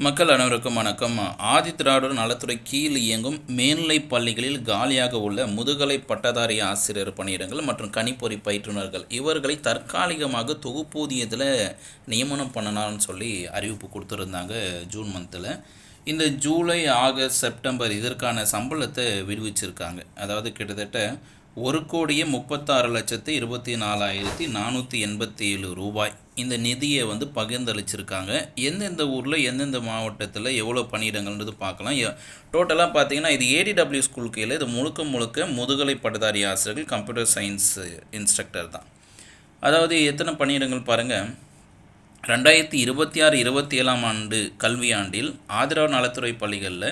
மக்கள் அனைவருக்கும் வணக்கம். ஆதிதிராவிடர் நலத்துறை கீழ் இயங்கும் மேல்நிலைப் பள்ளிகளில் காலியாக உள்ள முதுகலை பட்டதாரி ஆசிரியர் பணியிடங்கள் மற்றும் கணிப்பொறி பயிற்றுனர்கள் இவர்களை தற்காலிகமாக தொகுப்பூதியத்தில் நியமனம் பண்ணலாம்னு சொல்லி அறிவிப்பு கொடுத்துருந்தாங்க ஜூன் மந்தில். இந்த ஜூலை, ஆகஸ்ட், செப்டம்பர் இதற்கான சம்பளத்தை விடுவிச்சிருக்காங்க. அதாவது கிட்டத்தட்ட 1,36,24,487 ரூபாய் இந்த நிதியை பகிர்ந்தளிச்சிருக்காங்க. எந்தெந்த ஊரில் எந்தெந்த மாவட்டத்தில் எவ்வளோ பணியிடங்கள்ன்றது பார்க்கலாம். டோட்டலாக பார்த்தீங்கன்னா இது ஏடிடபிள்யூ ஸ்கூல் கீழே இது முழுக்க முதுகலை பட்டதாரி ஆசிரியர்கள் கம்ப்யூட்டர் சயின்ஸ் இன்ஸ்ட்ரக்டர் தான். அதாவது எத்தனை பணியிடங்கள் பாருங்கள். 2026-27 ஆண்டு கல்வியாண்டில் ஆதரவு நலத்துறை பள்ளிகளில்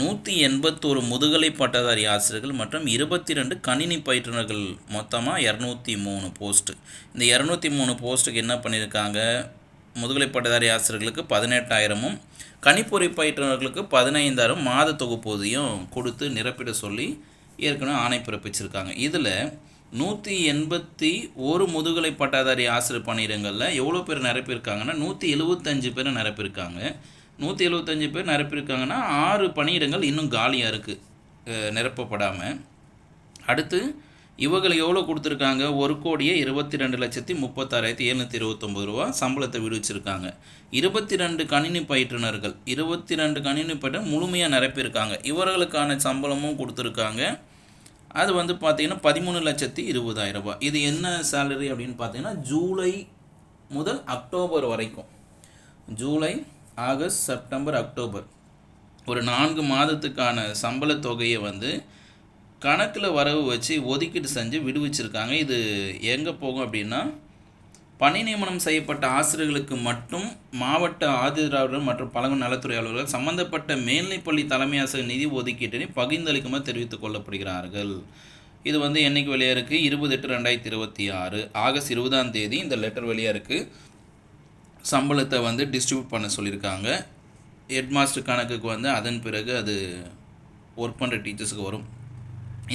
181 முதுகலை பட்டதாரி ஆசிரியர்கள் மற்றும் 22 கணினி பயிற்றுனர்கள், மொத்தமாக 203 போஸ்ட்டு. இந்த 203 போஸ்ட்டுக்கு என்ன பண்ணியிருக்காங்க, முதுகலை பட்டதாரி ஆசிரியர்களுக்கு 18,000ம் கணிப்பொறி பயிற்றுனர்களுக்கு 15,000 மாத தொகுப்பூதியம் கொடுத்து நிரப்பிட சொல்லி ஏற்கனவே ஆணை பிறப்பிச்சிருக்காங்க. இதில் 181 முதுகலை பட்டதாரி ஆசிரியர் பணியிடங்களில் எவ்வளோ பேர் நிரப்பியிருக்காங்கன்னா 175 பேர் நிரப்பியிருக்காங்க. 175 பேர் நிரப்பியிருக்காங்கன்னா 6 பணியிடங்கள் இன்னும் காலியாக இருக்குது நிரப்பப்படாமல். அடுத்து இவங்களை எவ்வளோ கொடுத்துருக்காங்க, 1,22,36,729 ரூபா சம்பளத்தை விடுவிச்சிருக்காங்க. 22 கணினி பயிற்றுனர்கள் 22 கணினி பயிற்றுனர் முழுமையாக நிரப்பியிருக்காங்க. இவர்களுக்கான சம்பளமும் கொடுத்துருக்காங்க. அது பார்த்திங்கன்னா 13,20,000 ரூபா. இது என்ன சேலரி அப்படின்னு பார்த்தீங்கன்னா ஜூலை முதல் அக்டோபர் வரைக்கும், ஜூலை, ஆகஸ்ட், செப்டம்பர், அக்டோபர் ஒரு 4 மாதத்துக்கான சம்பள தொகையை கணக்கில் வரவு வச்சு ஒதுக்கீடு செஞ்சு விடுவிச்சிருக்காங்க. இது எங்கே போகும் அப்படின்னா, பணி நியமனம் செய்யப்பட்ட ஆசிரியர்களுக்கு மட்டும் மாவட்ட ஆதிதிராவிடர் மற்றும் பழங்குடி நலத்துறை அலுவலர்கள் சம்பந்தப்பட்ட மேல்நிலைப்பள்ளி தலைமை ஆசிரியர் நிதி ஒதுக்கீட்டினை பகிர்ந்தளிக்குமாறு தெரிவித்துக் கொள்ளப்படுகிறார்கள். இது என்றைக்கு வெளியாக இருக்குது, 20/8/2026 ஆகஸ்ட் 20ஆம் தேதி இந்த லெட்டர் வெளியாக இருக்குது. சம்பளத்தை டிஸ்ட்ரிபியூட் பண்ண சொல்லியிருக்காங்க. ஹெட்மாஸ்டர் கணக்குக்கு அதன் பிறகு அது ஒர்க் பண்ணுற டீச்சர்ஸுக்கு வரும்.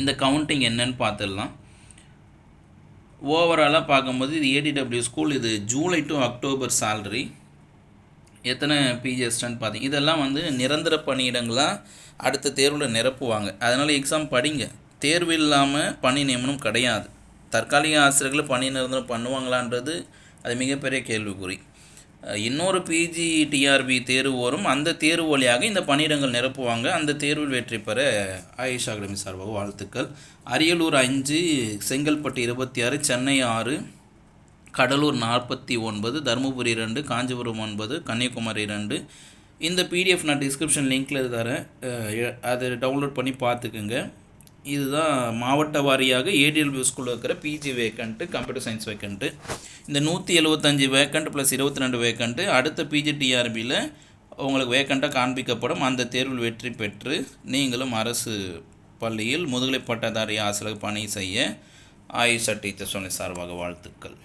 இந்த கவுண்டிங் என்னன்னு பார்த்துடலாம். ஓவராலாக பார்க்கும்போது இது ஏடிடபிள்யூ ஸ்கூல், இது ஜூலை டு அக்டோபர் சேலரி. எத்தனை பிஜிஎஸ்டன்னு பார்த்தீங்க. இதெல்லாம் நிரந்தர பணியிடங்களாக அடுத்த தேர்வில் நிரப்புவாங்க. அதனால் எக்ஸாம் படிங்க. தேர்வு இல்லாமல் பணி நியமனம் கிடையாது. தற்காலிக ஆசிரியர்கள் பணி நிரந்தரம் பண்ணுவாங்களான்றது அது மிகப்பெரிய கேள்விக்குறி. இன்னொரு பிஜிடிஆர்பி தேர்வு வரும். அந்த தேர்வு வழியாக இந்த பணியிடங்கள் நிரப்புவாங்க. அந்த தேர்வில் வெற்றி பெற ஆயுஷ் அகாடமி சார்பாக வாழ்த்துக்கள். அரியலூர் 5, செங்கல்பட்டு 26, சென்னை 6, கடலூர் 49, தருமபுரி 2, காஞ்சிபுரம் 9, கன்னியாகுமரி 2. இந்த பிடிஎஃப் நான் டிஸ்கிரிப்ஷன் லிங்க்கில் தரேன், அதை டவுன்லோட் பண்ணி பார்த்துக்குங்க. இதுதான் மாவட்ட வாரியாக ஏடிஎல்பி ஸ்கூலில் இருக்கிற PG vacant, computer science vacant. இந்த 175 வேக்கண்ட் ப்ளஸ் 22 வேக்கண்ட்டு அடுத்த பிஜிடிஆர்பியில் உங்களுக்கு வேக்கண்ட்டாக காண்பிக்கப்படும். அந்த தேர்வில் வெற்றி பெற்று நீங்களும் அரசு பள்ளியில் முதுகலை பட்டதாரி ஆசிரியர் பணி செய்ய ஆயுஷா டீச்சர்ஸ் சார்பாக வாழ்த்துக்கள்.